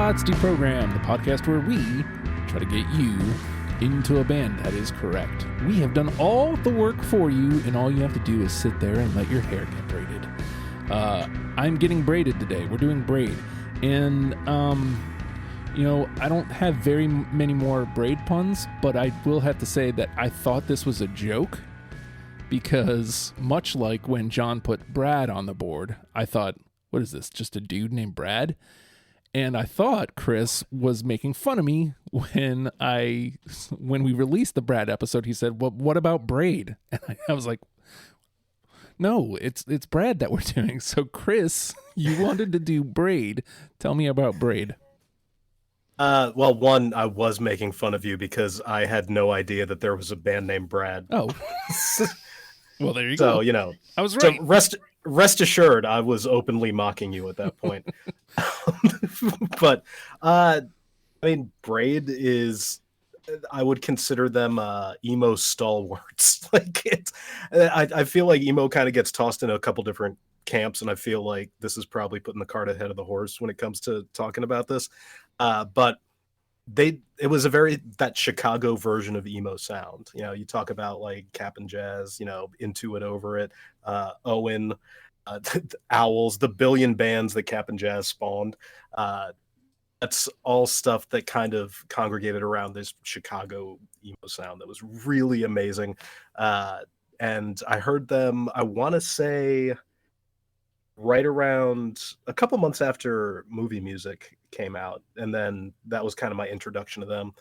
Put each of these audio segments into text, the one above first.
It's Deprogrammed, the podcast where we try to get you into a band that is correct. We have done all the work for you, and all you have to do is sit there and let your hair get braided. I'm getting braided today. We're doing Braid. And, I don't have very many more Braid puns, but I will have to say that I thought this was a joke because much like when John put Brad on the board, I thought, what is this, just a dude named Brad? And I thought Chris was making fun of me when we released the Brad episode. He said, well, what about Braid? And I was like, no, it's Brad that we're doing. So Chris, you wanted to do Braid. Tell me about Braid. Well, one, I was making fun of you because I had no idea that there was a band named Brad. Oh. Well, there you go. So, I was right. So rest assured, I was openly mocking you at that point. But, Braid is, I would consider them emo stalwarts. I feel like emo kind of gets tossed in a couple different camps, and I feel like this is probably putting the cart ahead of the horse when it comes to talking about this. But it was that Chicago version of emo sound. You talk about like Cap'n Jazz, Into It, Over It, Owen, the Owls, the billion bands that Cap'n Jazz spawned. That's all stuff that kind of congregated around this Chicago emo sound that was really amazing. And I heard them, I want to say, right around a couple months after Movie Music came out, and then that was kind of my introduction to them.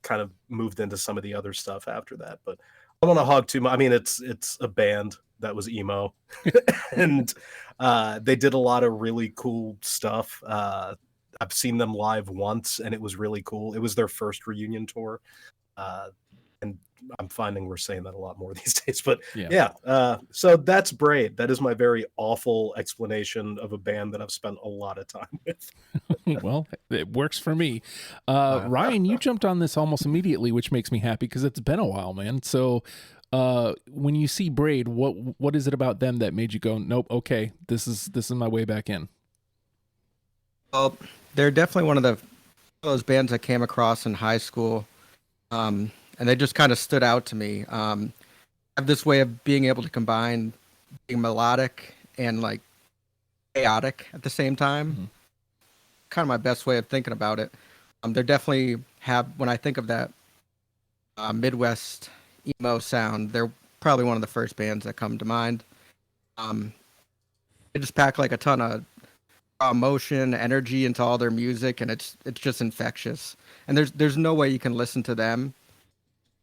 Kind of moved into some of the other stuff after that, but I don't want to hog too much. It's a band that was emo, and they did a lot of really cool stuff. I've seen them live once, and it was really cool. It was their first reunion tour, and I'm finding we're saying that a lot more these days. But yeah. So that's Braid. That is my very awful explanation of a band that I've spent a lot of time with. Well, it works for me. Ryan, you jumped on this almost immediately, which makes me happy because it's been a while, man. So when you see Braid, what is it about them that made you go, nope, okay, this is my way back in? Well, they're definitely one of those bands I came across in high school. And they just kind of stood out to me. Have this way of being able to combine being melodic and like chaotic at the same time. Mm-hmm. Kind of my best way of thinking about it. They're definitely when I think of that Midwest emo sound, they're probably one of the first bands that come to mind. They just pack like a ton of emotion, energy into all their music, and it's just infectious. And there's no way you can listen to them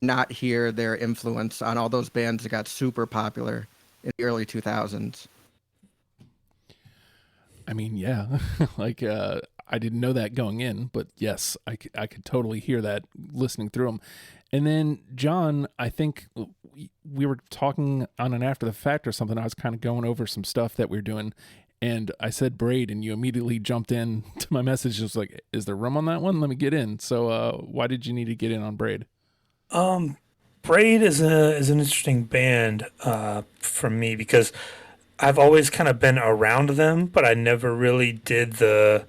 not hear their influence on all those bands that got super popular in the early 2000s. Yeah, I didn't know that going in, but yes, I could totally hear that listening through them. And then John, I think we were talking on an after the fact or something. I was kind of going over some stuff that we were doing, and I said Braid, and you immediately jumped in to my message. Just like, is there room on that one? Let me get in. So why did you need to get in on Braid? Braid is an interesting band for me because I've always kind of been around them, but I never really did the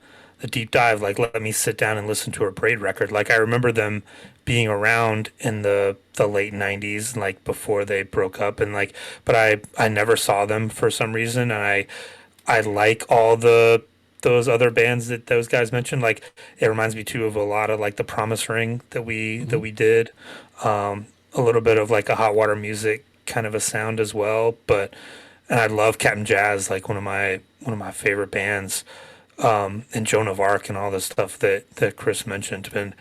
deep dive. Like, let me sit down and listen to a Braid record. Like, I remember them being around in the late 90s, like before they broke up, and like, but I never saw them for some reason, and I like all those other bands that those guys mentioned. Like, it reminds me too of a lot of like the Promise Ring that we did, a little bit of like a Hot Water Music kind of a sound as well. And I love Cap'n Jazz, like one of my favorite bands, and Joan of Arc and all the stuff that Chris mentioned. And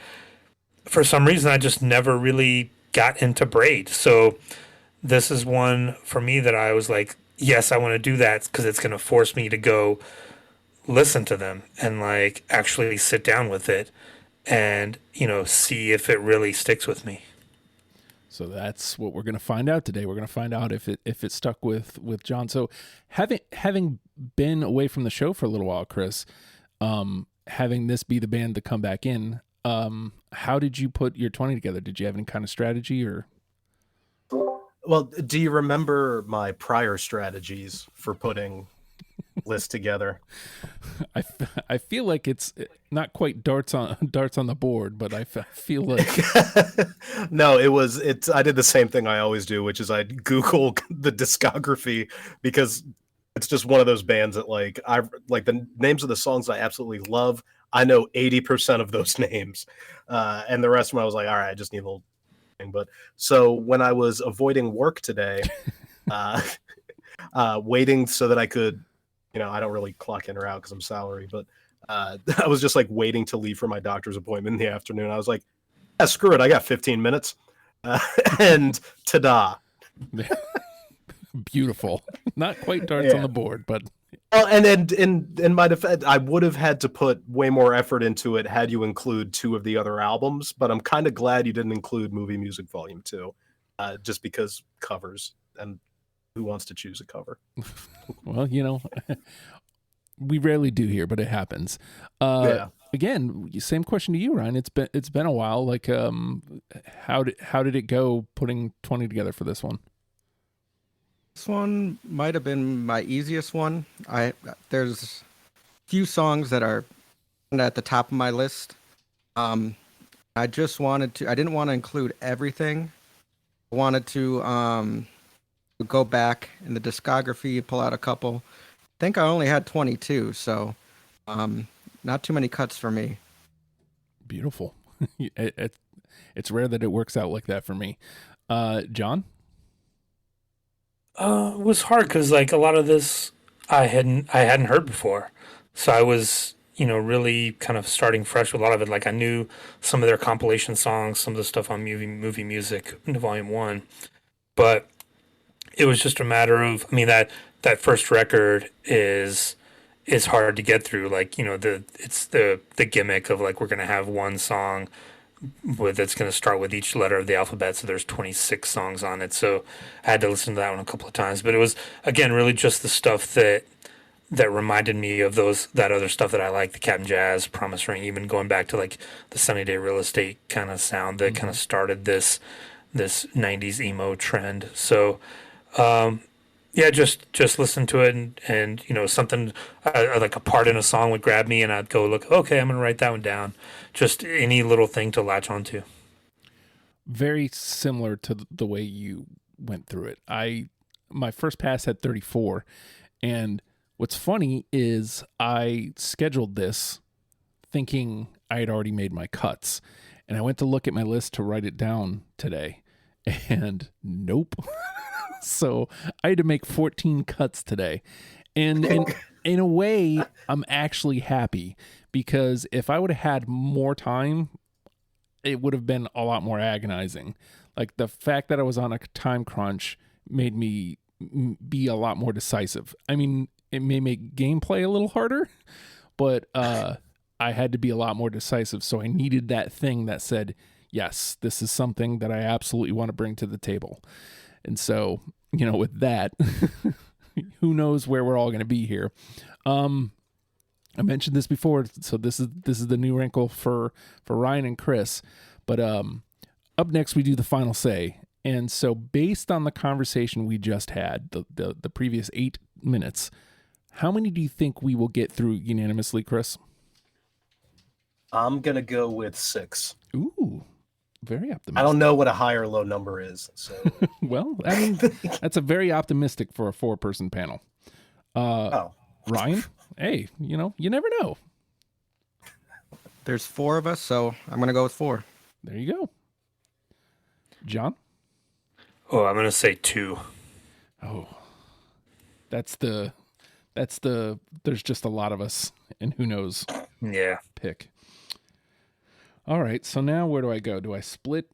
for some reason, I just never really got into Braid. So this is one for me that I was like, yes, I want to do that because it's going to force me to go listen to them and like actually sit down with it and see if it really sticks with me. So that's what we're going to find out today. We're going to find out if it stuck with John. So having been away from the show for a little while, Chris, having this be the band to come back in, how did you put your 20 together? Did you have any kind of strategy or? Well, do you remember my prior strategies for putting list together. I feel like it's not quite darts on the board, but I feel like No, it's I did the same thing I always do, which is I Google the discography, because it's just one of those bands that like I like the names of the songs I absolutely love. I know 80% of those names, and the rest of them I was like, all right, I just need a little thing. But so when I was avoiding work today, waiting so that I could, I don't really clock in or out because I'm salary, but I was just like waiting to leave for my doctor's appointment in the afternoon. I was like, yeah, screw it, I got 15 minutes, and ta-da. beautiful. Not quite darts on the board, but well, and in my defense, I would have had to put way more effort into it had you include two of the other albums, but I'm kind of glad you didn't include Movie Music Volume 2, just because covers, and who wants to choose a cover? Well, we rarely do here, but it happens. Yeah. Again, same question to you, Ryan. It's been a while. Like, how did it go putting 20 together for this one? This one might have been my easiest one. There's a few songs that are at the top of my list. I didn't want to include everything. I wanted to go back in the discography, pull out a couple. I think I only had 22, so not too many cuts for me. Beautiful. It's rare that it works out like that for me. John? It was hard because like a lot of this I hadn't heard before, so I was really kind of starting fresh with a lot of it. Like I knew some of their compilation songs, some of the stuff on movie music into Volume 1, but it was just a matter of, I mean, that first record is hard to get through. Like it's the gimmick of like we're gonna have one song that's going to start with each letter of the alphabet, so there's 26 songs on it, so I had to listen to that one a couple of times, but it was again really just the stuff that reminded me of that other stuff that I like, the Captain Jazz, Promise Ring, even going back to like the Sunny Day Real Estate kind of sound that kind of started this 90s emo trend. So yeah, just listen to it, and something like a part in a song would grab me, and I'd go look. Okay, I'm gonna write that one down. Just any little thing to latch onto. Very similar to the way you went through it. My first pass had 34, and what's funny is I scheduled this thinking I had already made my cuts, and I went to look at my list to write it down today, and nope. So I had to make 14 cuts today. And in a way, I'm actually happy, because if I would have had more time, it would have been a lot more agonizing. Like the fact that I was on a time crunch made me be a lot more decisive. I mean, it may make gameplay a little harder, but I had to be a lot more decisive. So I needed that thing that said, yes, this is something that I absolutely want to bring to the table. And so, with that, who knows where we're all going to be here. I mentioned this before, so this is the new wrinkle for Ryan and Chris. But up next, we do the final say. And so based on the conversation we just had, the previous 8 minutes, how many do you think we will get through unanimously, Chris? I'm going to go with 6. Ooh. Very optimistic. I don't know what a high or low number is. So, well, I mean, that's a very optimistic for a 4-person panel. Ryan, hey, you never know. There's 4 of us, so I'm going to go with 4. There you go. John? Oh, I'm going to say 2. Oh, there's just a lot of us, and who knows? Yeah. Pick. All right, so now where do I go? Do I split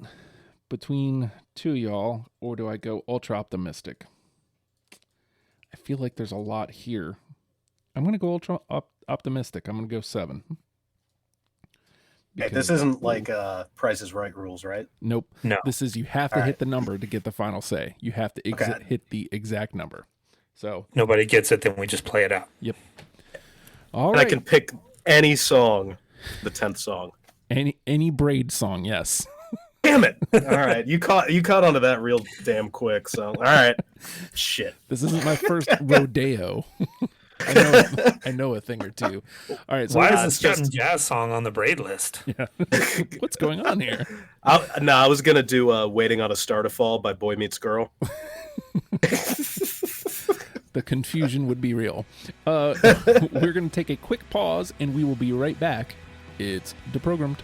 between 2 of y'all, or do I go ultra optimistic? I feel like there's a lot here. I'm going to go ultra optimistic. I'm going to go 7. Okay, this isn't like Price is Right rules, right? Nope. No. This is you have to hit the number to get the final say. You have to hit the exact number. So nobody gets it, then we just play it out. Yep. All and right. I can pick any song, the 10th song. Any Braid song, yes. Damn it! All right, you caught onto that real damn quick. So all right, shit. This isn't my first rodeo. I know a thing or two. All right, so Why we're is not the Scouting just- Jazz song on the Braid list? yeah. What's going on here? I was gonna do "Waiting on a Star to Fall" by Boy Meets Girl. The confusion would be real. We're going to take a quick pause, and we will be right back. It's Deprogrammed.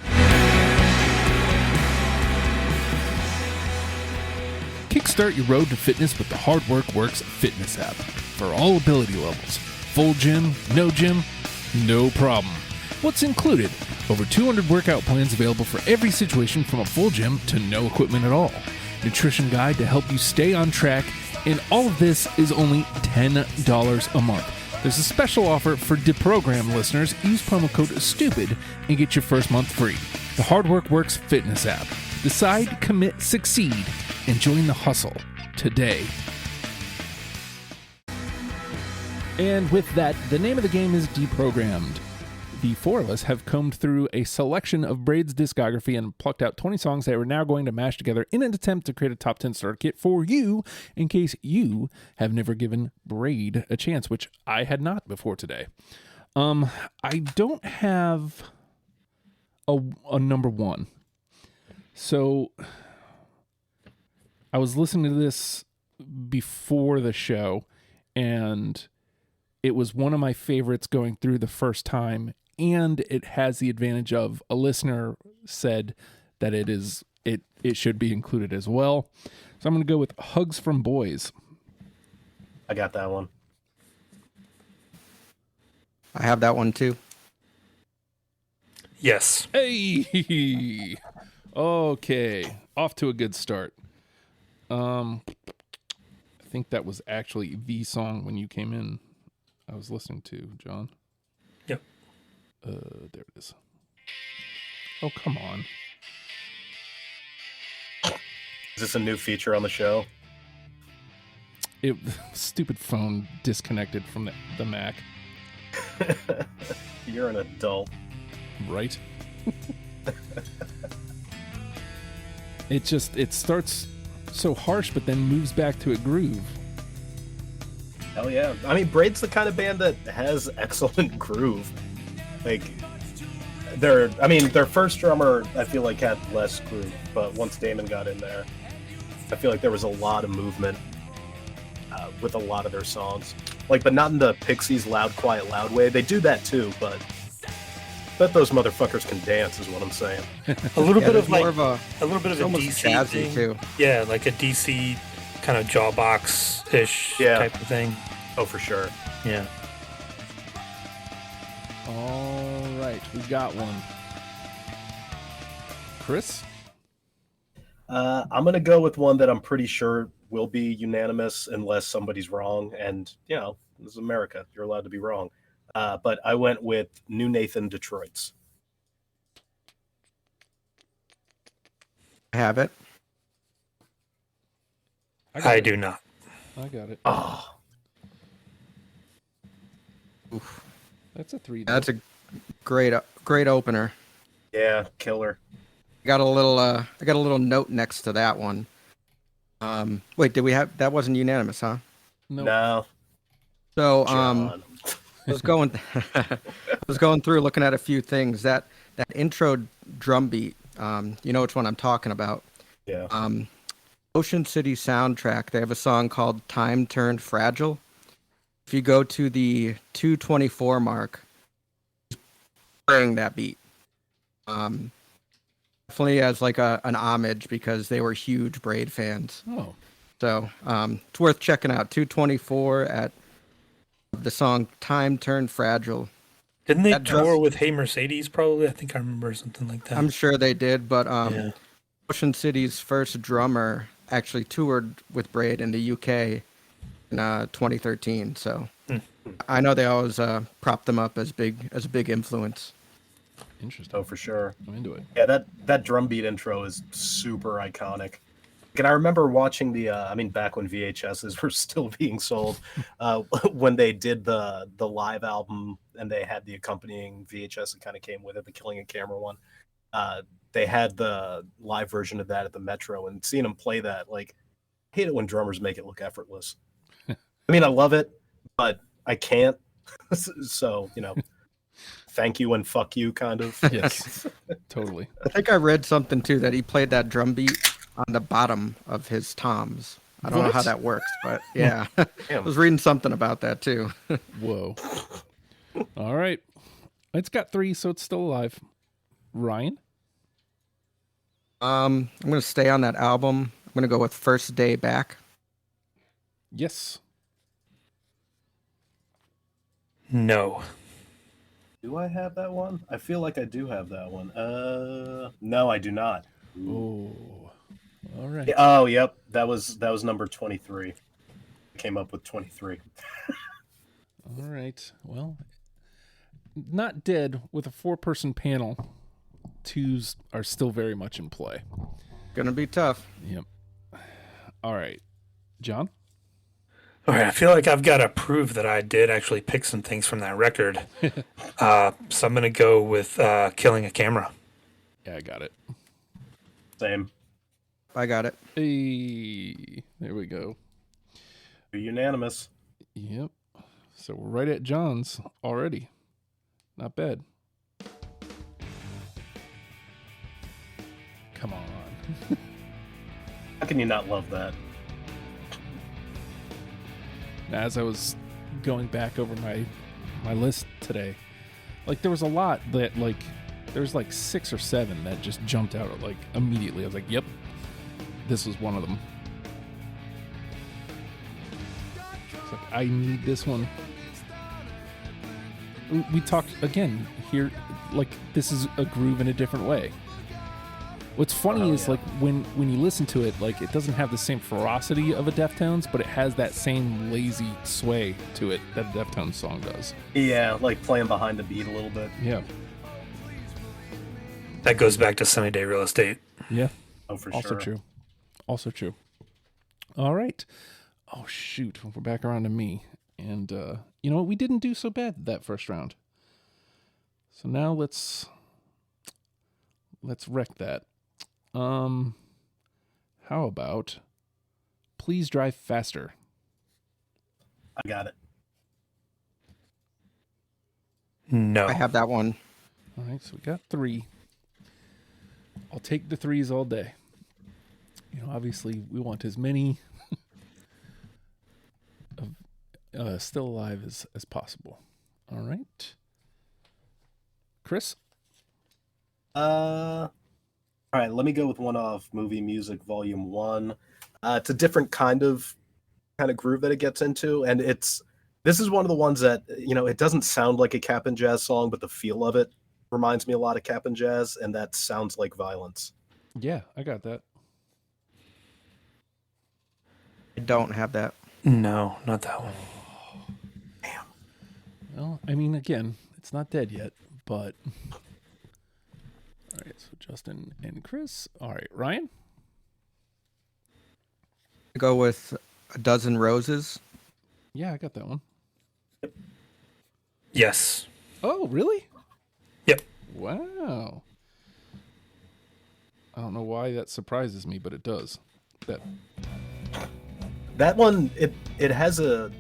Kickstart your road to fitness with the Hard Work Works fitness app. For all ability levels. Full gym, no problem. What's included? Over 200 workout plans available for every situation from a full gym to no equipment at all. Nutrition guide to help you stay on track, and all of this is only $10 a month. There's a special offer for Deprogrammed listeners. Use promo code STUPID and get your first month free. The Hard Work Works fitness app. Decide, commit, succeed, and join the hustle today. And with that, the name of the game is Deprogrammed. The four of us have combed through a selection of Braid's discography and plucked out 20 songs that we're now going to mash together in an attempt to create a top 10 starter kit for you in case you have never given Braid a chance, which I had not before today. I don't have a number one. So I was listening to this before the show, and it was one of my favorites going through the first time, and it has the advantage of a listener said that it should be included as well. So I'm going to go with Hugs from Boys. I got that one. I have that one too. Yes. Hey! Okay, off to a good start. I think that was actually the song when you came in I was listening to, John. Yep. There it is. Oh, come on. Is this a new feature on the show? Stupid phone disconnected from the Mac. You're an adult. Right? It starts so harsh, but then moves back to a groove. Hell yeah. I mean, Braid's the kind of band that has excellent groove. Like, their first drummer, I feel like, had less groove, but once Damon got in there, I feel like there was a lot of movement with a lot of their songs. Like, but not in the Pixies loud, quiet, loud way. They do that too, but bet those motherfuckers can dance, is what I'm saying. A little bit there's of like more of a a little bit of a almost DC jazzy thing. too. Yeah, like a DC kind of jawbox-ish type of thing. Oh, for sure. Yeah. All right, we got one. Chris? I'm going to go with one that I'm pretty sure will be unanimous unless somebody's wrong. And, you know, this is America. You're allowed to be wrong. But I went with New Nathan Detroit's. I have it. I do not. I got it. Oh, Oof. That's a 3. That's a great opener. yeah, killer. I got a little note next to that one. Wait, did we have that? Wasn't unanimous, huh? No, So John. I was going I was going through looking at a few things. That intro drum beat, you know which one I'm talking about. Yeah. Ocean City soundtrack, they have a song called Time Turned Fragile. If you go to the 2:24 mark, playing that beat. Definitely as like an homage because they were huge Braid fans. Oh. So it's worth checking out. 2:24 at the song Time Turned Fragile. Didn't they That tour does- with Hey Mercedes? Probably. I think I remember something like that. I'm sure they did, but Yeah. Ocean City's first drummer actually toured with Braid in the UK in 2013. So I know they always prop them up as a big influence. Interesting. Oh, for sure. I'm into it. Yeah, that drum beat intro is super iconic. And I remember watching back when VHSs were still being sold, when they did the live album and they had the accompanying VHS that kind of came with it, the Killing a Camera one. They had the live version of that at the Metro, and seeing them play that, like, I hate it when drummers make it look effortless. I mean, I love it, but I can't. So, thank you and fuck you kind of. Yes, totally. I think I read something too that he played that drum beat on the bottom of his toms. I don't know how What? that works, but yeah. I Damn. was reading something about that too. Whoa. All right. It's got 3, so it's still alive. Ryan? I'm gonna stay on that album. I'm gonna go with First Day Back. Yes. No. Do I have that one? I feel like I do have that one. No, I do not. Oh. All right. Oh, yep. That was number 23. I came up with 23. All right. Well, not dead with a 4-person panel. 2s are still very much in play. Gonna be tough. Yep. All right. John? All right, I feel like I've got to prove that I did actually pick some things from that record. So I'm going to go with Killing a Camera. Yeah, I got it. Same. I got it. Hey, there we go. Be unanimous. Yep. So we're right at John's already. Not bad. Come on. How can you not love that? As I was going back over my list today, like there was a lot that there's 6 or 7 that just jumped out immediately. I was like, yep, this was one of them. It's like, I need this one. We talked again here, this is a groove in a different way. What's funny is when you listen to it, it doesn't have the same ferocity of a Deftones, but it has that same lazy sway to it that a Deftones song does. Yeah, playing behind the beat a little bit. Yeah. That goes back to Sunny Day Real Estate. Yeah. Oh, for Also sure. true. Also true. All right. Oh, shoot. We're back around to me. And, you know what? We didn't do so bad that first round. So now let's wreck that. How about Please Drive Faster? I got it. No. I have that one. All right, so we got 3. I'll take the 3s all day. Obviously, we want as many of still alive as possible. All right. Chris? All right, let me go with one off Movie Music Volume 1. It's a different kind of groove that it gets into, and this is one of the ones that, it doesn't sound like a Cap and Jazz song, but the feel of it reminds me a lot of Cap and Jazz, and that Sounds Like Violence. Yeah, I got that. I don't have that. No, not that one. Damn. Well, I mean, again, it's not dead yet, but... All right, so Justin and Chris. All right, Ryan? I go with A Dozen Roses. Yeah, I got that one. Yes. Oh, really? Yep. Wow. I don't know why that surprises me, but it does. That one, it has it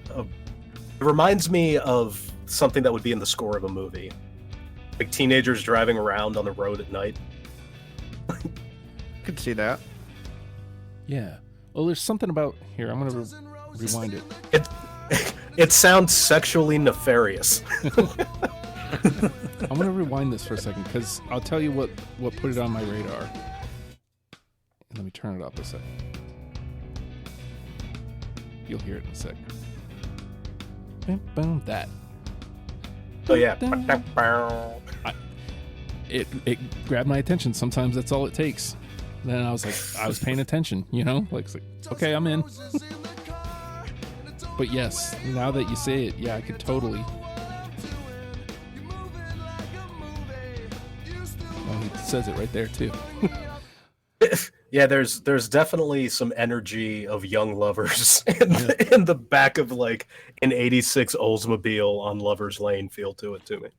reminds me of something that would be in the score of a movie. Like teenagers driving around on the road at night. I could see that. Yeah. Well, there's something about... Here, I'm going to rewind it. It sounds sexually nefarious. I'm going to rewind this for a second, because I'll tell you what put it on my radar. Let me turn it up a second. You'll hear it in a second. Boom, that. Oh yeah. It grabbed my attention. Sometimes that's all it takes. Then I was like, I was paying attention, it's like, okay, I'm in. But yes, now that you say it, yeah, I could totally. Oh, he says it right there too. Yeah, there's definitely some energy of young lovers in the back of an '86 Oldsmobile on Lovers Lane feel to it to me.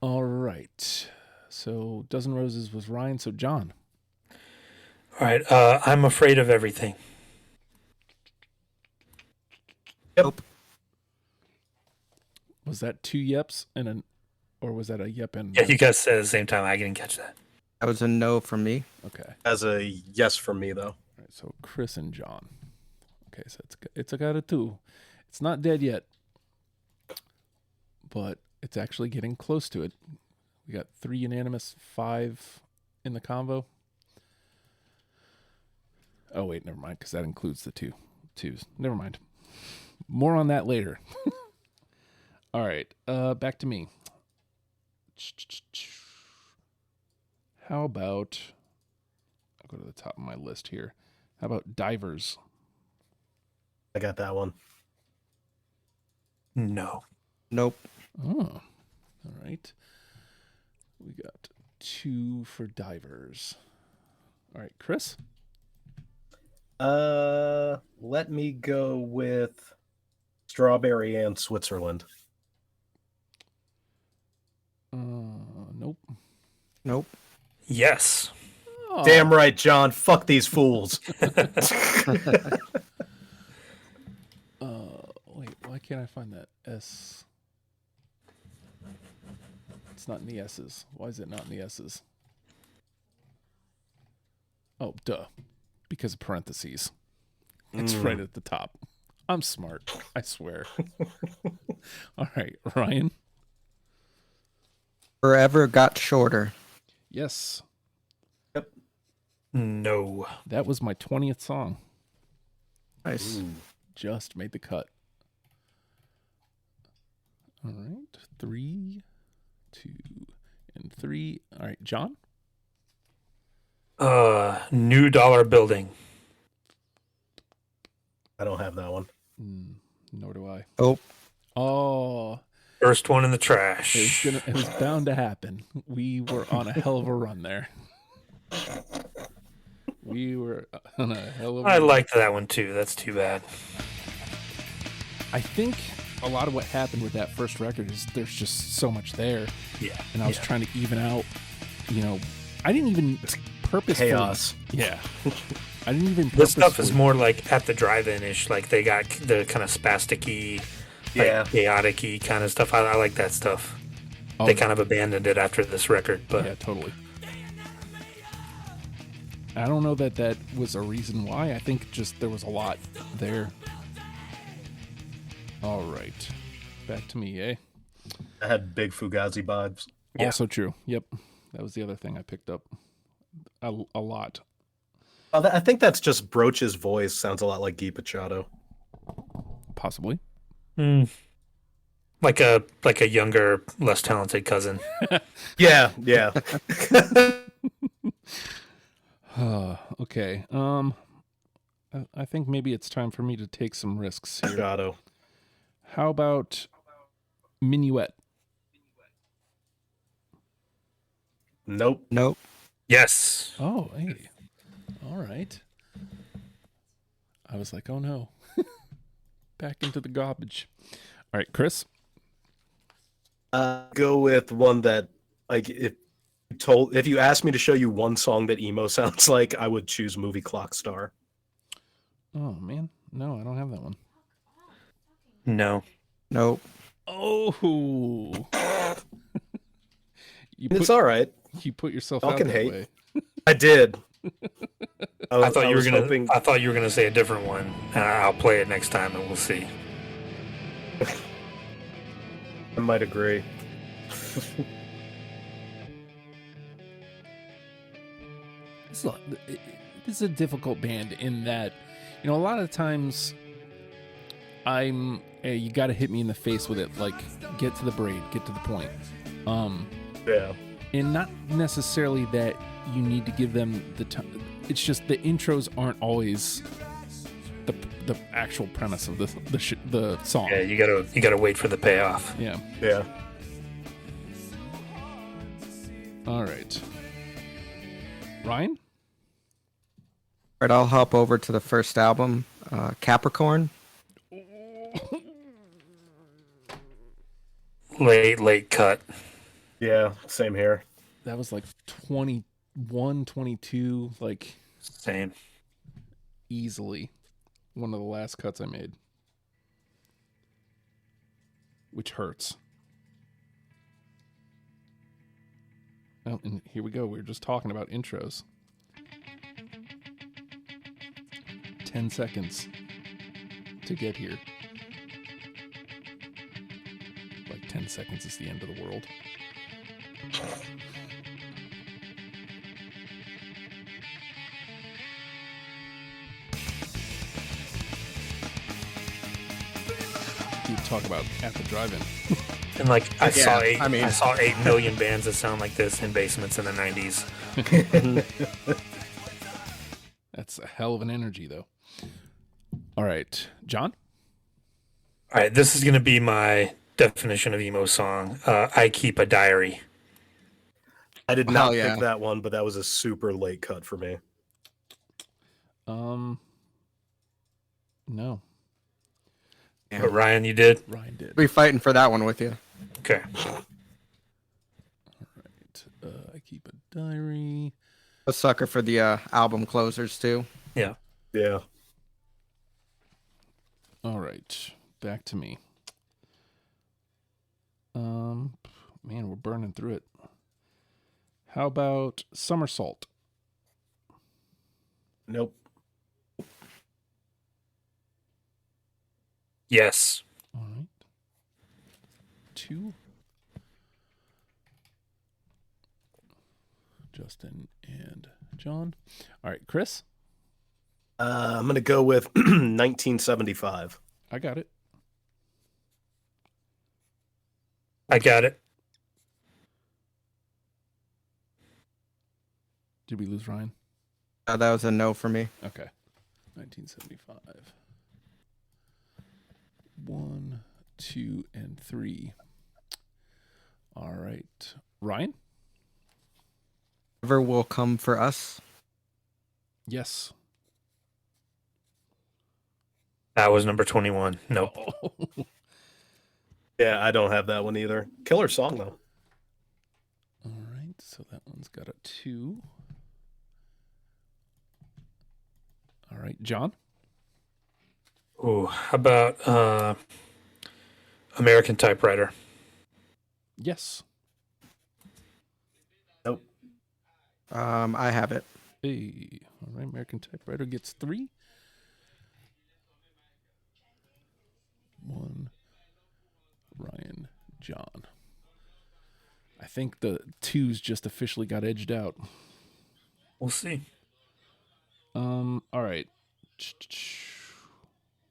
All right. So Dozen Roses was Ryan. So John. All right. I'm Afraid of Everything. Yep. Was that 2 yeps or was that a yep and? Yeah, you guys said at the same time. I didn't catch that. That was a no from me. Okay. As a yes from me, though. All right, so Chris and John. Okay, so it's a got a 2. It's not dead yet, but it's actually getting close to it. We got 3 unanimous, 5 in the convo. Oh wait, never mind, because that includes the 2s. Never mind. More on that later. All right, back to me. How about, I'll go to the top of my list here. How about Divers? I got that one. No. Nope. Oh, all right. We got 2 for Divers. All right, Chris? Let me go with Strawberry and Switzerland. Nope. Nope. Yes. Oh. Damn right, John. Fuck these fools. Wait, why can't I find that S? It's not in the S's. Why is it not in the S's? Oh, duh. Because of parentheses. It's right at the top. I'm smart. I swear. All right, Ryan. Forever Got Shorter. Yes, No. that was my 20th song. Nice. Just made the cut. All right, 3, 2, and 3. All right, John. New Dollar Building. I don't have that one. Nor do I. Oh, Oh, First one in the trash. it was bound to happen. We were on a hell of a run there. We were on a hell of a I run. liked that one too. That's too bad. I think a lot of what happened with that first record is there's just so much there. Yeah. And I was trying to even out, I didn't even purposefully. Chaos. Yeah. I didn't even This stuff is purposefully- more like at the drive-in-ish. Like they got the kind of spastic-y, Yeah. chaotic-y kind of stuff. I like that stuff. Oh, They kind of abandoned it after this record, but Yeah, totally. I don't know that was a reason why. I think just there was a lot there. All right. Back to me, eh? I had big Fugazi vibes. Yeah. Also true. Yep. That was the other thing I picked up. A lot. I think that's just Broach's voice sounds a lot like Guy Pachado. Possibly. like a younger, less talented cousin. Yeah, yeah. Okay. I think maybe it's time for me to take some risks here. Pachado. How about Minuet? Nope. nope. Yes. Oh, hey. All right. I was like, oh no. Back into the garbage. All right, Chris. Go with one that, like, if you asked me to show you one song that emo sounds like, I would choose Movie Clock Star. Oh man, no, I don't have that one. No. Nope. Oh, It's all right. you put yourself Y'all out can that hate. way. I did. I thought you were was gonna. hoping- I thought you were gonna say a different one. I'll play it next time, and we'll see. I might agree. This is a difficult band in that, a lot of times you got to hit me in the face with it, like get to the braid, get to the point. Yeah. And not necessarily that you need to give them the time. It's just the intros aren't always the actual premise of the song. Yeah, you gotta wait for the payoff. Yeah. Yeah. All right. Ryan? All right, I'll hop over to the first album, Capricorn. Late cut. Yeah. Same here. That was like 21, 22, like Same. easily one of the last cuts I made. which hurts. Oh, and here we go. We were just talking about intros. 10 seconds to get here. Like 10 seconds is the end of the world. You talk about at the drive-in. And like I saw I mean- 8 million bands that sound like this in basements in the 90s. That's a hell of an energy, though. All right, John? All right, this is going to be my definition of emo song. I Keep a Diary. I did Hell not yeah. pick that one, but that was a super late cut for me. No. Yeah. But Ryan, you did? Ryan did. Be fighting for that one with you. Okay. I keep a diary. A sucker for the album closers too. Yeah. Yeah. All right, back to me. Man, we're burning through it. How about Somersault? Nope. Yes. All right. 2. Justin and John. All right, Chris? I'm going to go with 1975. I got it. I got it. Did we lose Ryan? That was a no for me. Okay. 1975. 1, 2, and 3. All right. Ryan? Ever will come for us. Yes. That was number 21. Nope. Oh. Yeah, I don't have that one either. Killer song, though. All right. So that one's got a 2. All right. John? Ooh, how about American Typewriter? Yes. Nope. I have it. Hey. All right. American Typewriter gets 3. 1. Ryan, John. I think the 2s just officially got edged out. We'll see. All right.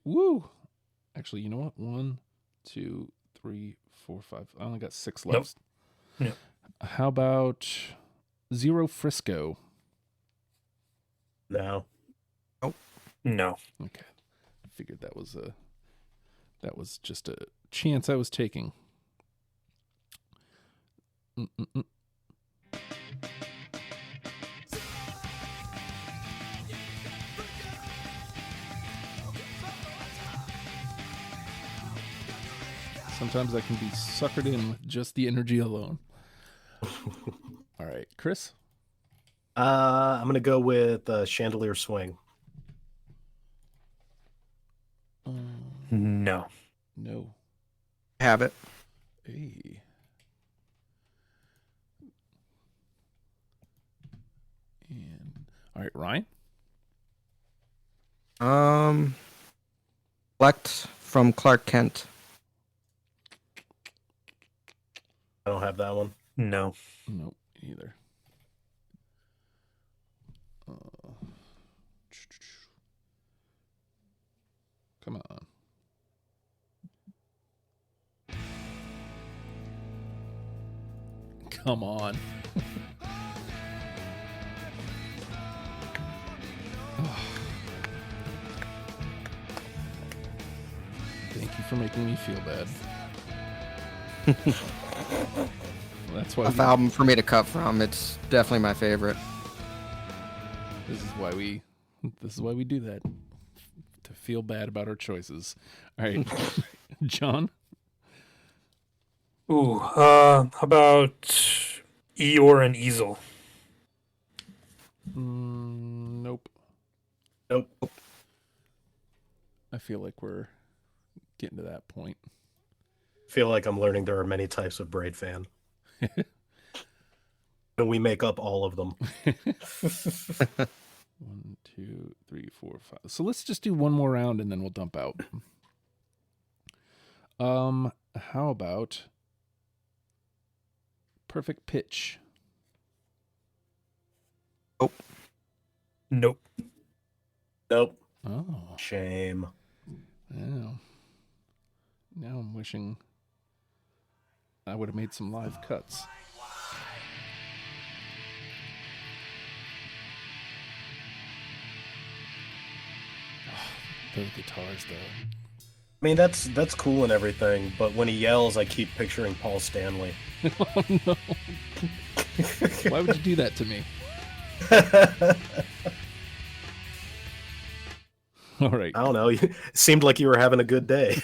Woo. Actually, you know what? 1, 2, 3, 4, 5. I only got 6 left. Nope. How about Zero Frisco? No. No. Okay. I figured that was just a chance I was taking. Mm-mm-mm. Sometimes I can be suckered in with just the energy alone. All right, Chris? I'm going to go with Chandelier Swing. No. No. Have it. Hey. And all right, Ryan? Select from Clark Kent. I don't have that one. No. Nope, either. Come on. Come on. Thank you for making me feel bad. That's why Tough album for me to cut from. It's definitely my favorite. this is why we do that. To feel bad about our choices. All right. John? Ooh, how about Eeyore and Easel? Nope. Nope. I feel like we're getting to that point. feel like I'm learning there are many types of Braid fan. And we make up all of them. 1, 2, 3, 4, 5. So let's just do one more round and then we'll dump out. How about perfect pitch? Nope. Nope. Oh, Shame. yeah. Now I'm wishing I would have made some live cuts. Oh, those guitars, though. I mean, that's cool and everything, but when he yells, I keep picturing Paul Stanley. Oh, no. Why would you do that to me? All right. I don't know. It seemed like you were having a good day.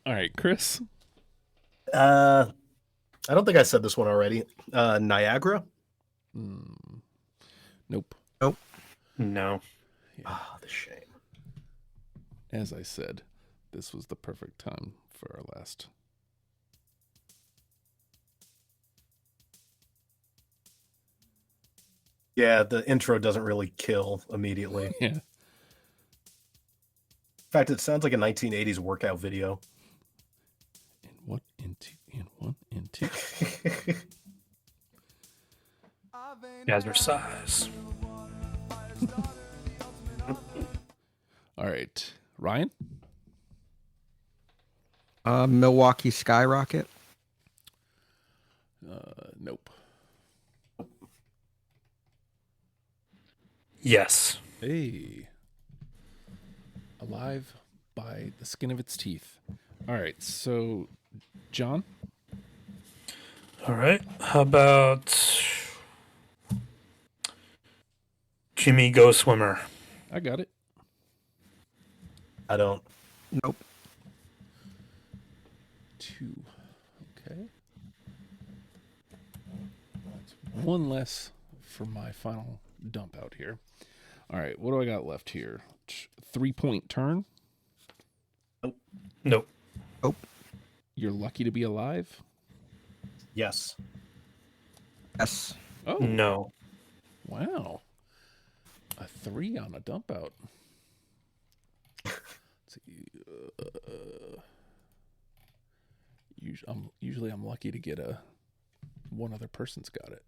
All right, Chris. I don't think I said this one already. Niagara? Nope. No. Ah, the shame. As I said, this was the perfect time for our last. Yeah, the intro doesn't really kill immediately. Yeah. In fact, it sounds like a 1980s workout video. And one, and two, and one, and two. Jazzercise. All right, Ryan. Milwaukee Skyrocket. Nope. Yes. Hey. Alive by the skin of its teeth. All right, so John. All right. How about Jimmy Go Swimmer? I got it. I don't. Nope. 2. Okay. That's one less for my final dump out here. All right, what do I got left here? 3-point turn. Nope. You're lucky to be alive. Yes. Yes. Oh, No. wow. A 3 on a dump out. Let's see. Usually I'm lucky to get one other person's got it.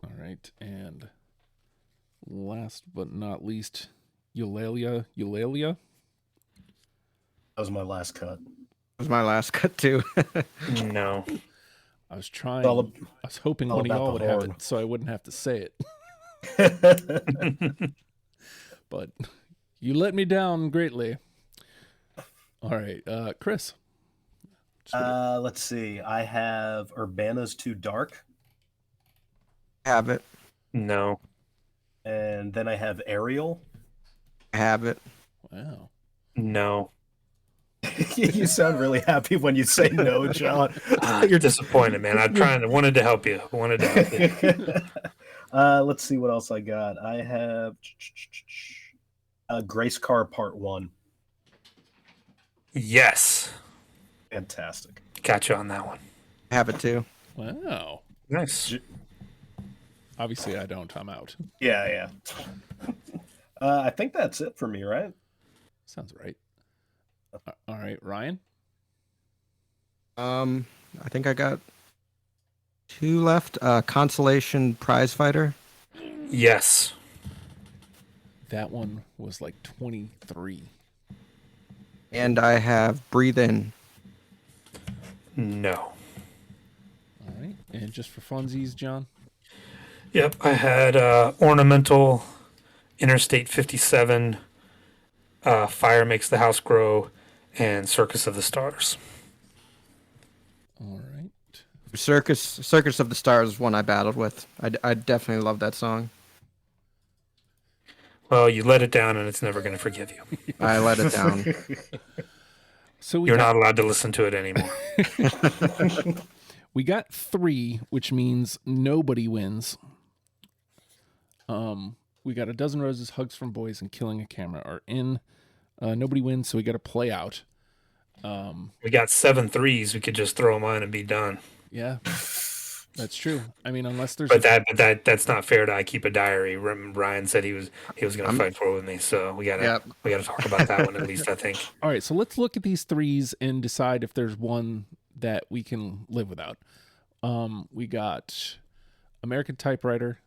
All right, and last but not least, Eulalia. That was my last cut. That was my last cut too. No. I was trying. All I was hoping all one of about y'all the would have horn. it, so I wouldn't have to say it. But you let me down greatly. All right, Chris. Let's see. I have Urbana's Too Dark, Have it. No. and then I have Ariel. Have it. Wow. No. You sound really happy when you say no, John. You're disappointed, man. I wanted to help you. Let's see what else I got. I have Grace Car Part 1. Yes. Fantastic. Got you on that one. Have it too. Wow. Nice. Obviously, I don't. I'm out. Yeah. I think that's it for me, right? Sounds right. All right, Ryan. I think I got 2 left. Consolation Prize Fighter. Yes. That one was like 23. And I have Breathe In. No. All right, and just for funsies, John. Yep. I had Ornamental, Interstate 57, Fire Makes the House Grow, and Circus of the Stars. All right. Circus of the Stars is one I battled with. I definitely love that song. Well, you let it down, and it's never going to forgive you. I let it down. So You're not allowed to listen to it anymore. We got 3, which means nobody wins. We got A Dozen Roses, Hugs from Boys, and Killing a Camera are in. Nobody wins, so we got to play out. We got 7 threes. We could just throw them on and be done. Yeah, that's true. I mean, unless there's But that's not fair to I keep a diary. Ryan said he was going to fight for it with me, so we gotta talk about that one at least. I think. All right, so let's look at these threes and decide if there's one that we can live without. We got American Typewriter,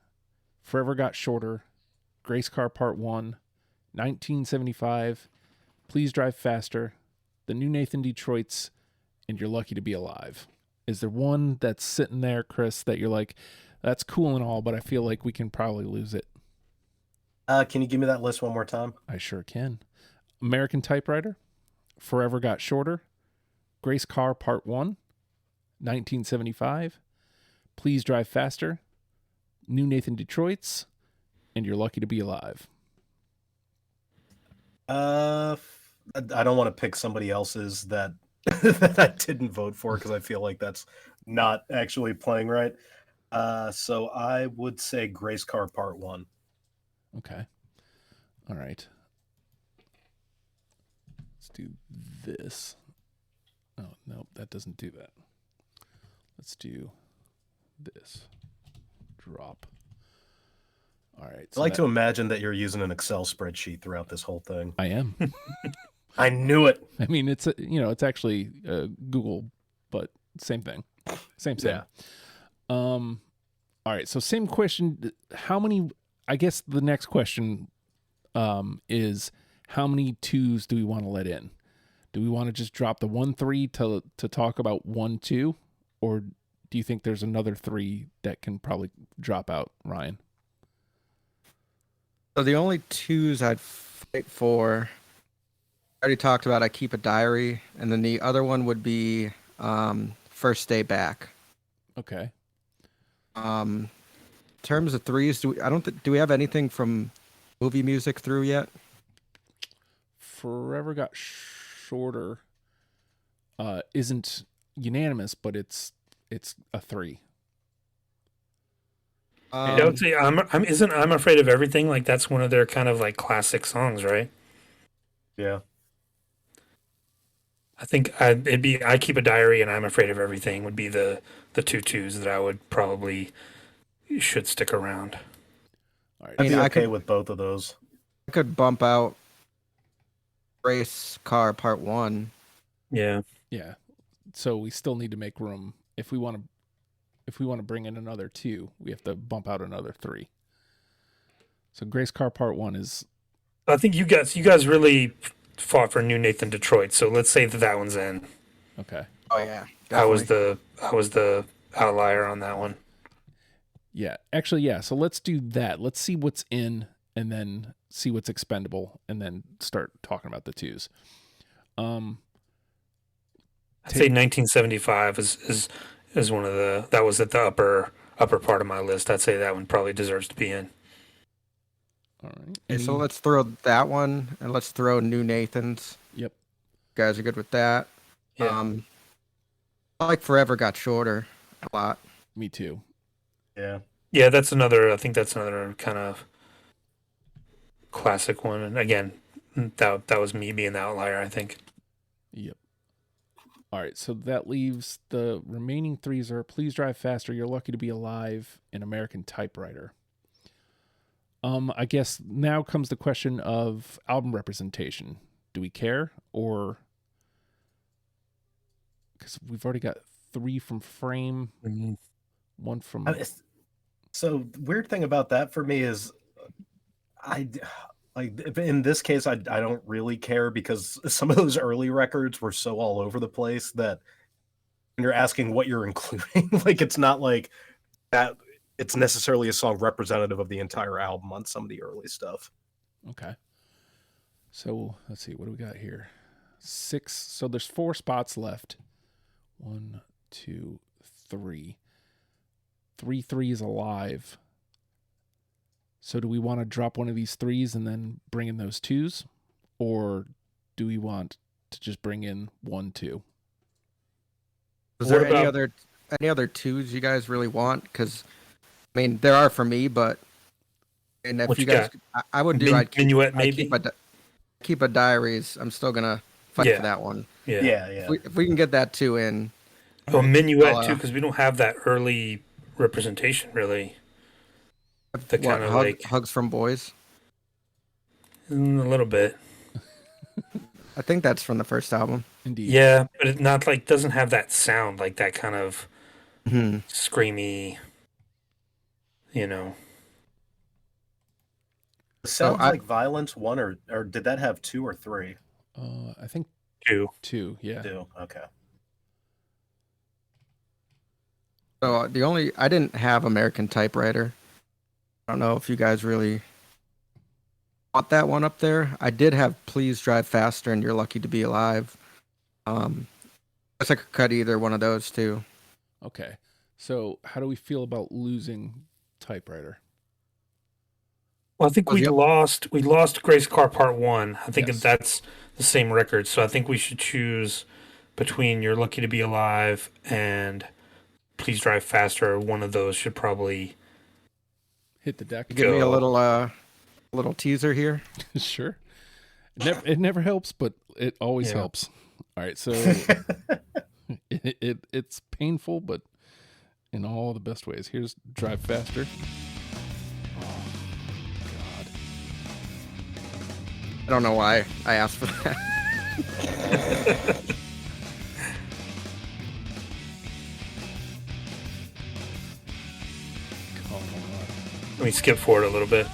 Forever Got Shorter, Grace Car Part 1, 1975, Please Drive Faster, The New Nathan Detroit's, and You're Lucky to Be Alive. Is there one that's sitting there, Chris, that you're like, that's cool and all, but I feel like we can probably lose it? Can you give me that list one more time? I sure can. American Typewriter, Forever Got Shorter, Grace Car Part 1, 1975, Please Drive Faster, New Nathan Detroit's, and You're Lucky to Be Alive. I don't want to pick somebody else's that that I didn't vote for because I feel like that's not actually playing right. So I would say Grace Car Part 1. Okay. All right. Let's do this. Oh, no, that doesn't do that. Let's do this. Drop. All right. I like to imagine that you're using an Excel spreadsheet throughout this whole thing. I am. I knew it. I mean, it's it's actually Google, but same thing. Same. Yeah. All right. So same question. How many? I guess the next question is how many twos do we want to let in? Do we want to just drop the 1 3 to talk about 1 2, or do you think there's another 3 that can probably drop out, Ryan? So the only twos I'd fight for, I already talked about I Keep a Diary, and then the other one would be First Day Back. Okay. In terms of threes, do we have anything from movie music through yet? Forever Got Shorter isn't unanimous, but it's a 3. Don't say I'm Afraid of Everything, like that's one of their kind of like classic songs, right? Yeah. I think it'd be I Keep a Diary and I'm Afraid of Everything would be the 2 twos that I would probably should stick around. All right. I'd be okay with both of those. I could bump out Race Car Part 1. Yeah. Yeah. So we still need to make room if we want to bring in another 2, we have to bump out another 3. So Grace Car Part 1 is. I think you guys really fought for New Nathan Detroit, so let's say that one's in. Okay. Oh yeah. I was the outlier on that one. Yeah. Actually, yeah. So let's do that. Let's see what's in and then see what's expendable and then start talking about the 2s. I'd say 1975 is one of that was at the upper part of my list. I'd say that one probably deserves to be in. All right. Okay, so let's throw that one, and let's throw New Nathan's. Yep. You guys are good with that. Yeah. I like Forever Got Shorter a lot. Me too. Yeah. Yeah, I think that's another kind of classic one. And again, that was me being the outlier, I think. Yep. All right, so that leaves the remaining 3s are Please Drive Faster, You're Lucky to Be Alive, and American Typewriter. I guess now comes the question of album representation. Do we care, or because we've already got 3 from Frame, 1 from. So weird thing about that for me is, in this case, I don't really care because some of those early records were so all over the place that when you're asking what you're including, like it's not like that. It's necessarily a song representative of the entire album on some of the early stuff. Okay. So let's see, what do we got here? 6. So there's 4 spots left. 1, 2, 3. 3 3s alive. So do we want to drop one of these 3s and then bring in those 2s? Or do we want to just bring in 1 2? Is there any other 2s you guys really want? Because I mean, there are for me, but if you guys, I would do. Minuet, maybe. Keep a Diaries. I'm still gonna fight Yeah. for that one. Yeah. Yeah. If we can get that 2 in, Oh, Minuet I'll, too, because we don't have that early representation really. The kind of like hugs from boys. a little bit. I think that's from the first album. Indeed. Yeah, but it not like doesn't have that sound like that kind of Mm-hmm. screamy. You know. Sounds like Violence 1 or did that have 2 or 3? I think 2. 2. Yeah. 2. Okay. So I didn't have American Typewriter. I don't know if you guys really bought that one up there. I did have Please Drive Faster and You're Lucky to Be Alive. I guess I could cut either one of those too. Okay. So how do we feel about losing typewriter? Well, I think we lost Grace Car Part 1. I think Yes. if that's the same record, so I think we should choose between You're Lucky to Be Alive and Please Drive Faster. One of those should probably Hit the deck. Give me a little teaser here. Sure. It never helps, but it always helps. All right, so it's painful, but in all the best ways. Here's Drive Faster. Oh, God. I don't know why I asked for that. Come on. let me skip forward a little bit.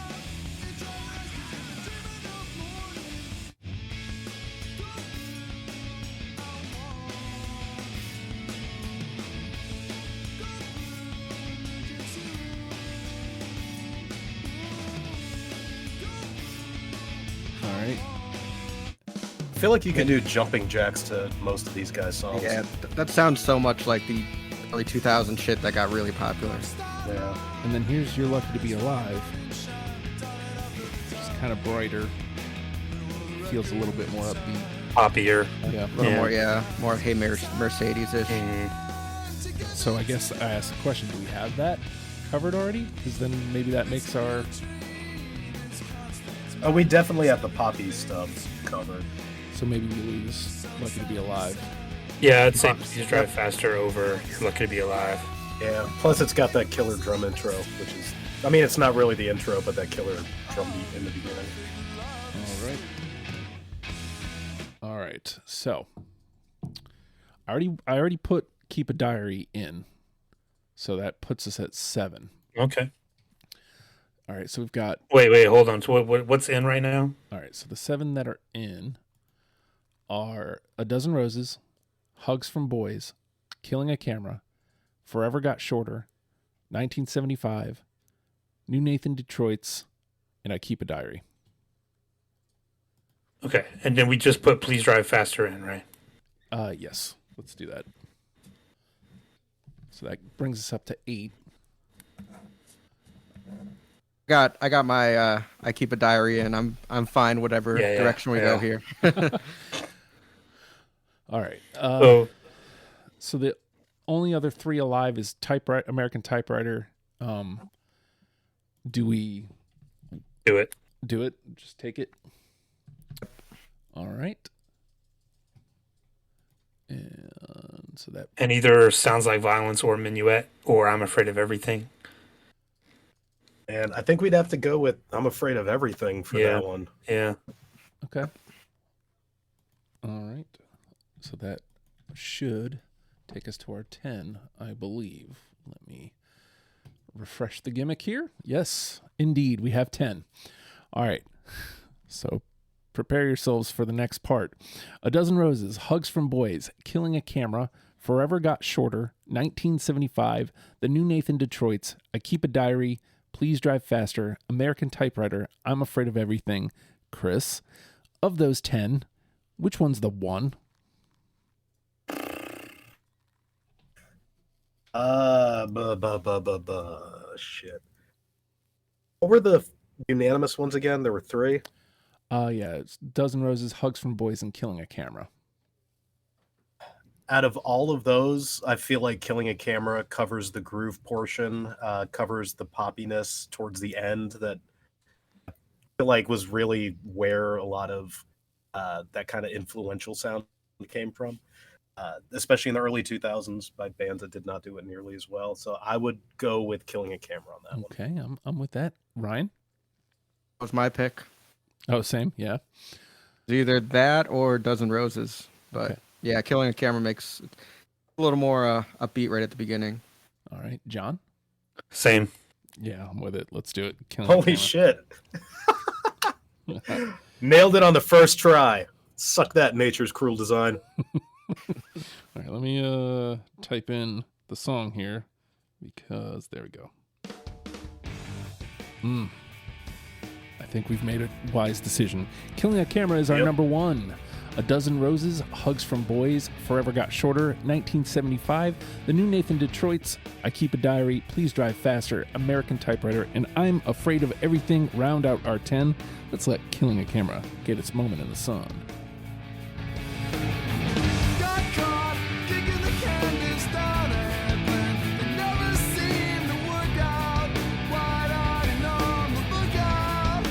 All right. I feel like you can do jumping jacks to most of these guys' songs. Yeah, that sounds so much like the early 2000 shit that got really popular. Yeah. And then here's You're Lucky to Be Alive. It's kind of brighter. Feels a little bit more upbeat. Poppier. Yeah. A little more Hey Mercedes-ish. So I guess I asked the question, do we have that covered already? Because then maybe that makes our... Oh, we definitely have the Poppy stuff covered. So maybe we lose Lucky to Be Alive. Yeah, I'd say Please Drive Faster over You're Lucky to Be Alive. Yeah. Plus, it's got that killer drum intro, which is, I mean, it's not really the intro, but that killer drum beat in the beginning. All right. So I already put Keep a Diary in. So that puts us at 7. Okay. All right. So we've got... Wait, hold on. So what's in right now? All right. So the 7 that are in are A Dozen Roses, Hugs from Boys, Killing a Camera, Forever Got Shorter, 1975, New Nathan Detroit's, and I Keep a Diary. Okay, and then we just put Please Drive Faster in, right? Yes. Let's do that. So that brings us up to 8. I got my I Keep a Diary in. I'm fine whatever direction we go here. All right. So the only other 3 alive is American Typewriter. Do we do it? Do it. Just take it. All right. And so that... And either Sounds Like Violence or Minuet or I'm Afraid of Everything. And I think we'd have to go with I'm Afraid of Everything for that one. Yeah. Okay. All right. So that should take us to our 10, I believe. Let me refresh the gimmick here. Yes, indeed, we have 10. All right. So prepare yourselves for the next part. A Dozen Roses, Hugs from Boys, Killing a Camera, Forever Got Shorter, 1975, The New Nathan Detroit's, I Keep a Diary, Please Drive Faster, American Typewriter, I'm Afraid of Everything. Chris, of those 10, which one's the one? Shit. What were the unanimous ones again? There were 3. Yeah, it's Dozen Roses, Hugs from Boys, and Killing a Camera. Out of all of those, I feel like Killing a Camera covers the groove portion, covers the poppiness towards the end that I feel like was really where a lot of that kind of influential sound came from, especially in the early 2000s by bands that did not do it nearly as well. So I would go with Killing a Camera on that one. Okay, I'm with that. Ryan? That was my pick. Oh, same. Yeah. It's either that or Dozen Roses. But Okay. yeah, Killing a Camera makes a little more upbeat right at the beginning. All right, John? Same. Yeah, I'm with it. Let's do it. Killing a Holy Camera. shit. Nailed it on the first try. Suck that, nature's cruel design. All right, let me type in the song here because there we go. I think we've made a wise decision. Killing a Camera is our number one. A Dozen Roses, Hugs from Boys, Forever Got Shorter, 1975, The New Nathan Detroit's, I Keep a Diary, Please Drive Faster, American Typewriter, and I'm Afraid of Everything round out our 10. Let's let Killing a Camera get its moment in the sun. Got caught kicking the candies down at Glen. It never seemed to work out. Wide-eyed and on the lookout.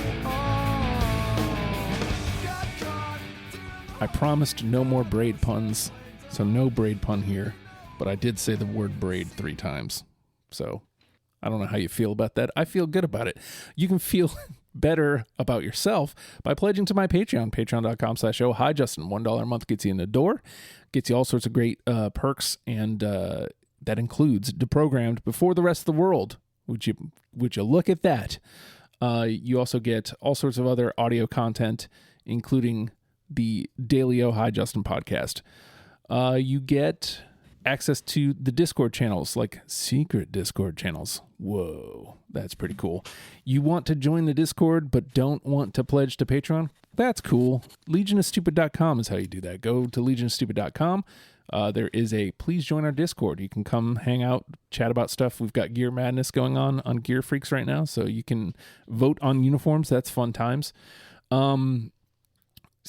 Got caught. I promised no more braid puns, so no braid pun here, but I did say the word braid 3 times. So I don't know how you feel about that. I feel good about it. You can feel better about yourself by pledging to my Patreon, patreon.com/oh hi Justin. $1 a month gets you in the door, gets you all sorts of great perks, and that includes Deprogrammed before the rest of the world. Would you look at that? You also get all sorts of other audio content, including the daily Oh Hi Justin podcast. You get access to the Discord channels, like secret Discord channels. Whoa, that's pretty cool. You want to join the Discord but don't want to pledge to Patreon? That's cool. legionofstupid.com is how you do that. Go to legionofstupid.com. There is a please join our Discord. You can come hang out, chat about stuff. We've got Gear Madness going on Gear Freaks right now, so you can vote on uniforms. That's fun times.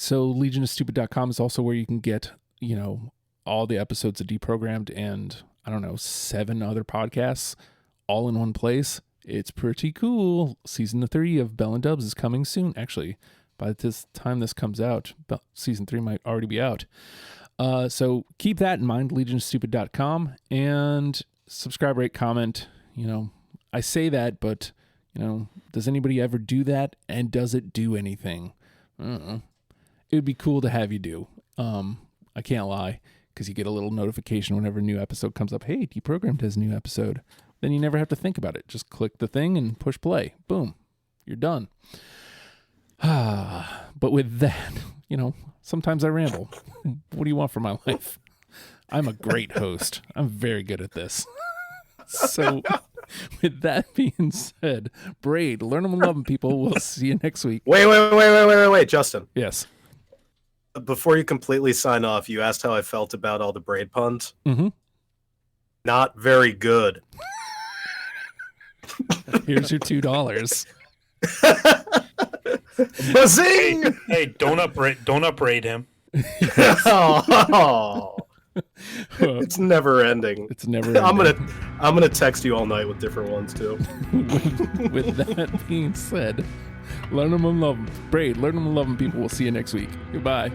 So legionofstupid.com is also where you can get, all the episodes of Deprogrammed and, 7 other podcasts all in one place. It's pretty cool. Season 3 of Bell and Dubs is coming soon. Actually, by this time this comes out, season 3 might already be out. So keep that in mind, legionstupid.com, and subscribe, rate, comment. I say that, but, does anybody ever do that? And does it do anything? I don't know. It would be cool to have you do. I can't lie, because you get a little notification whenever a new episode comes up. Hey, Deprogrammed has a new episode. Then you never have to think about it. Just click the thing and push play. Boom. You're done. But with that, sometimes I ramble. What do you want from my life? I'm a great host. I'm very good at this. So with that being said, Braid, learn them and love them, people. We'll see you next week. Wait, Justin. Yes. Before you completely sign off, you asked how I felt about all the braid puns. Mm-hmm. Not very good. Here's your $2. Bazing! Hey, don't upbraid him. Oh. It's never ending. It's never ending. I'm gonna text you all night with different ones too. With that being said, learn them and love them. Braid, learn them and love them, people. We'll see you next week. Goodbye.